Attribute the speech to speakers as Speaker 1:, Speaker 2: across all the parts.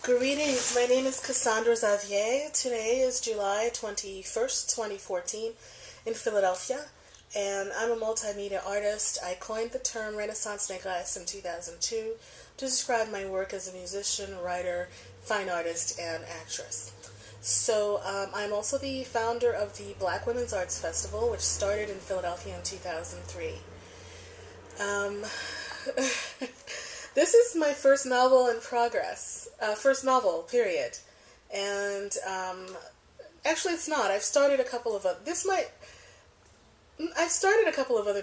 Speaker 1: Greetings, my name is Cassendre Xavier. Today is July 21st, 2014 in Philadelphia, and I'm a multimedia artist. I coined the term Renaissance negresse in 2002 to describe my work as a musician, writer, fine artist, and actress. So I'm also the founder of the Black Women's Arts Festival, which started in Philadelphia in 2003. This is my first novel in progress, first novel, period. And actually it's not. I've started a couple of other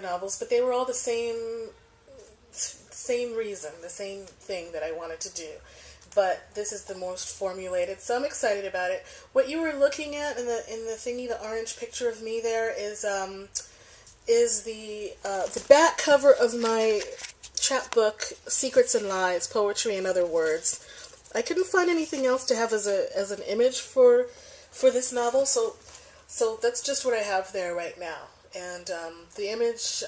Speaker 1: novels, but they were all the same reason, the same thing that I wanted to do. But this is the most formulated, so I'm excited about it. What you were looking at in the thingy, the orange picture of me there, is the back cover of my chapbook, Secrets and Lies, Poetry and Other Words. I couldn't find anything else to have as an image for this novel, so that's just what I have there right now. And the image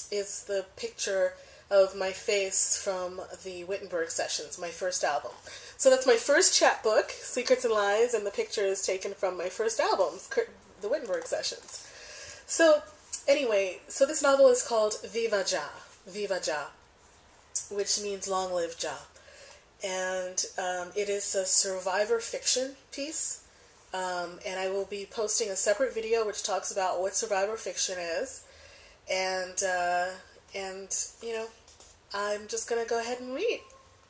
Speaker 1: is the picture of my face from the Wittenberg sessions, my first album. So that's my first chapbook, Secrets and Lies, and the picture is taken from my first album, the Wittenberg sessions. So anyway, so this novel is called VivaJah, VivaJah, which means Long Live Jah. And it is a survivor fiction piece. And I will be posting a separate video which talks about what survivor fiction is. And you know, I'm just going to go ahead and read.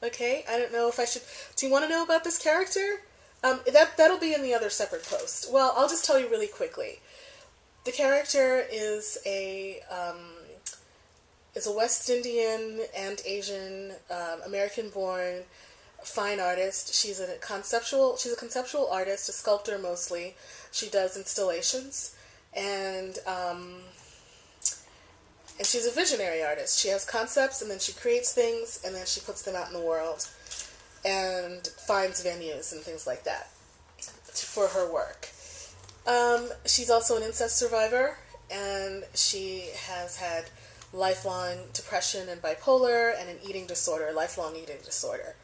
Speaker 1: Okay? I don't know if I should... Do you want to know about this character? That'll be in the other separate post. Well, I'll just tell you really quickly. The character is a West Indian and Asian American-born fine artist. She's a conceptual artist, a sculptor mostly. She does installations, and she's a visionary artist. She has concepts, and then she creates things, and then she puts them out in the world, and finds venues and things like that for her work. She's also an incest survivor, and she has had lifelong depression and bipolar and an eating disorder, lifelong eating disorder.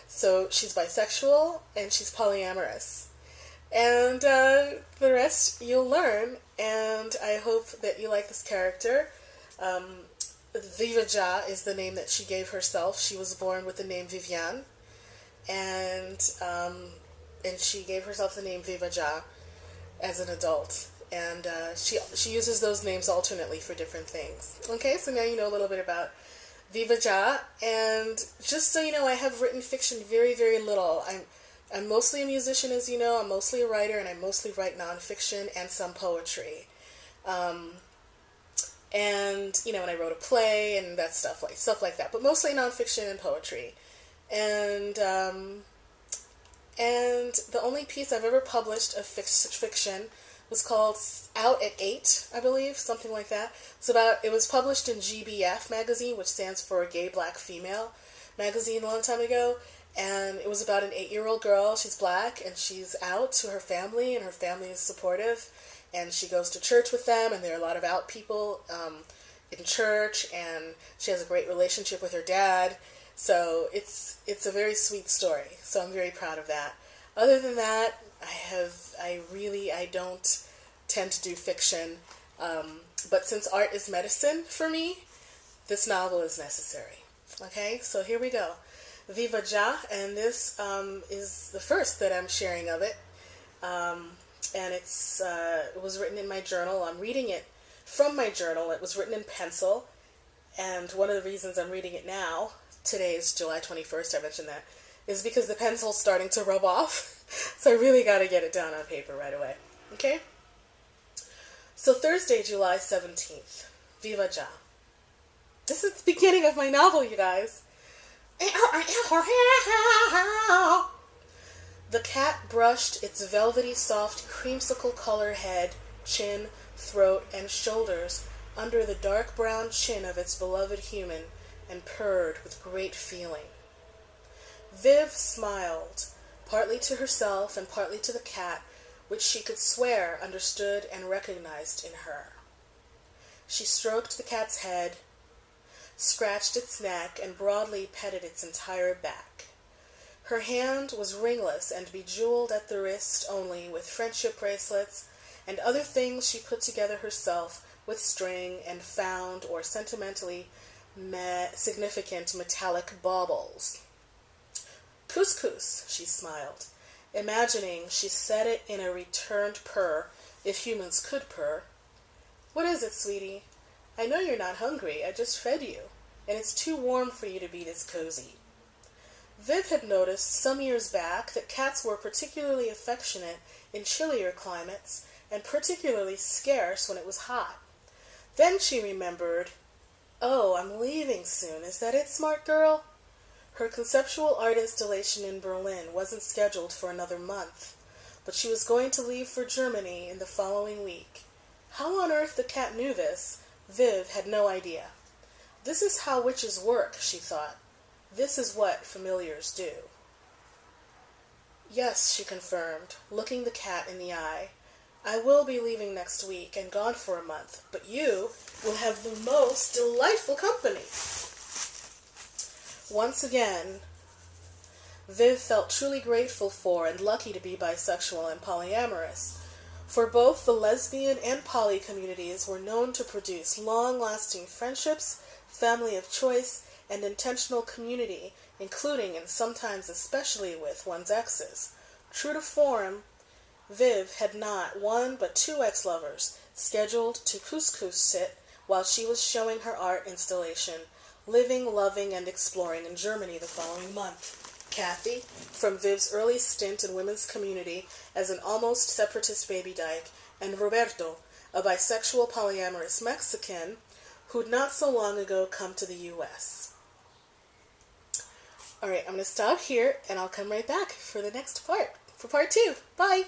Speaker 1: So she's bisexual and she's polyamorous. And the rest you'll learn, and I hope that you like this character. VivaJah is the name that she gave herself. She was born with the name Viviane, and she gave herself the name VivaJah as an adult. And she uses those names alternately for different things. Okay, so now you know a little bit about VivaJah. And just so you know, I have written fiction very, very little. I'm mostly a musician, as you know. I'm mostly a writer, and I mostly write nonfiction and some poetry. And you know, and I wrote a play and that stuff like that. But mostly nonfiction and poetry. And the only piece I've ever published of fiction was called Out at 8, I believe, something like that. It was published in GBF magazine, which stands for Gay Black Female magazine, a long time ago, and it was about an 8-year-old girl. She's black, and she's out to her family, and her family is supportive, and she goes to church with them, and there are a lot of out people in church, and she has a great relationship with her dad. So it's a very sweet story, so I'm very proud of that. Other than that, I don't tend to do fiction, but since art is medicine for me, this novel is necessary. Okay, so here we go. VivaJah, and this is the first that I'm sharing of it, and it was written in my journal. I'm reading it from my journal. It was written in pencil, and one of the reasons I'm reading it now, today is July 21st, I mentioned that, is because the pencil's starting to rub off. So I really got to get it down on paper right away. Okay? So Thursday, July 17th, VivaJah. This is the beginning of my novel, you guys. The cat brushed its velvety, soft, creamsicle color head, chin, throat, and shoulders under the dark brown chin of its beloved human and purred with great feeling. Viv smiled, partly to herself and partly to the cat, which she could swear understood and recognized in her. She stroked the cat's head, scratched its neck, and broadly petted its entire back. Her hand was ringless and bejeweled at the wrist only with friendship bracelets and other things she put together herself with string and found or sentimentally significant metallic baubles. Couscous, she smiled, imagining she said it in a returned purr, if humans could purr. What is it, sweetie? I know you're not hungry, I just fed you, and it's too warm for you to be this cozy. Viv had noticed some years back that cats were particularly affectionate in chillier climates and particularly scarce when it was hot. Then she remembered, oh, I'm leaving soon, is that it, smart girl? Her conceptual art installation in Berlin wasn't scheduled for another month, but she was going to leave for Germany in the following week. How on earth the cat knew this, Viv had no idea. This is how witches work, she thought. This is what familiars do. Yes, she confirmed, looking the cat in the eye. I will be leaving next week and gone for a month, but you will have the most delightful company. Once again, Viv felt truly grateful for and lucky to be bisexual and polyamorous, for both the lesbian and poly communities were known to produce long-lasting friendships, family of choice, and intentional community, including and sometimes especially with one's exes. True to form, Viv had not one but two ex-lovers scheduled to couscous sit while she was showing her art installation, living, loving, and exploring in Germany the following month. Kathy, from Viv's early stint in women's community as an almost separatist baby dyke, and Roberto, a bisexual polyamorous Mexican who'd not so long ago come to the U.S. Alright, I'm going to stop here, and I'll come right back for the next part, for part 2. Bye!